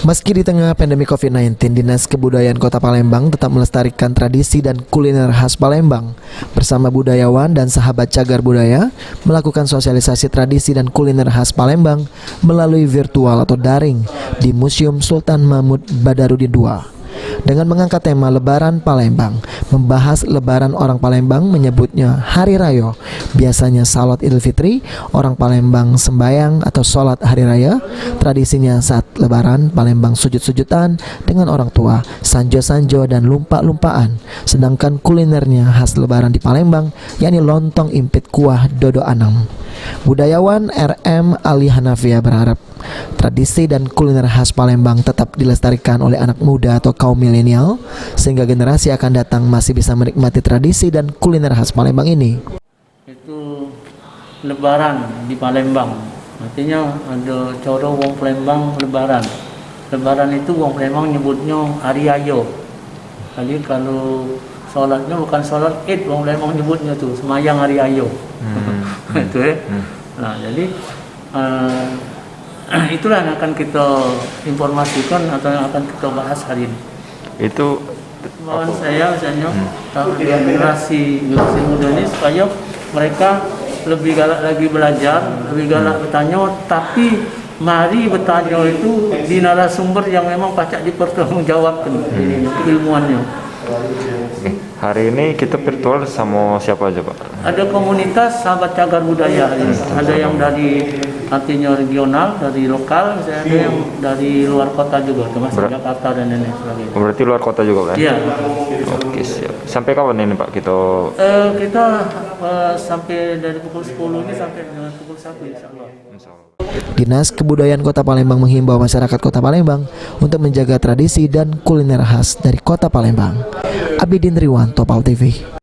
Meski di tengah pandemi COVID-19, Dinas Kebudayaan Kota Palembang tetap melestarikan tradisi dan kuliner khas Palembang. Bersama budayawan dan sahabat cagar budaya, melakukan sosialisasi tradisi dan kuliner khas Palembang melalui virtual atau daring di Museum Sultan Mahmud Badarudin II. Dengan mengangkat tema Lebaran Palembang, membahas Lebaran orang Palembang menyebutnya Hari Raya. Biasanya salat Idul Fitri, orang Palembang sembayang atau sholat Hari Raya. Tradisinya saat Lebaran, Palembang sujud-sujudan dengan orang tua, sanjo-sanjo dan lumpa-lumpaan. Sedangkan kulinernya khas Lebaran di Palembang, yakni lontong impit kuah dodo anam. Budayawan RM Ali Hanafia berharap tradisi dan kuliner khas Palembang tetap dilestarikan oleh anak muda atau kaum milenial, sehingga generasi akan datang masih bisa menikmati tradisi dan kuliner khas Palembang ini. Itu Lebaran di Palembang, artinya ada cara wong Palembang Lebaran. Lebaran itu wong Palembang nyebutnya Hari Ayo. Jadi kalau sholatnya bukan sholat Id, wong Palembang nyebutnya tuh semayang Hari Ayo. Itu ya. Nah, jadi itulah yang akan kita informasikan atau yang akan kita bahas hari ini. Itu mohon saya misalnya generasi muda ini supaya mereka lebih galak lagi belajar, lebih galak bertanya, tapi mari bertanya itu di narasumber yang memang pacak dipertanggungjawabkan ilmuannya. Oke. Hari ini kita virtual sama siapa aja, Pak? Ada komunitas sahabat cagar budaya hari ini. Ada yang dari artinya regional, dari lokal, misalnya ada yang dari luar kota juga, termasuk Jakarta dan lain sebagainya. Berarti luar kota juga, Pak? Iya. Oke, siap. Sampai kapan ini, Pak? Kita sampai dari pukul 10 ini sampai dengan pukul 1 insya Allah. Dinas Kebudayaan Kota Palembang menghimbau masyarakat Kota Palembang untuk menjaga tradisi dan kuliner khas dari Kota Palembang. Abidin Riwan, Topal TV.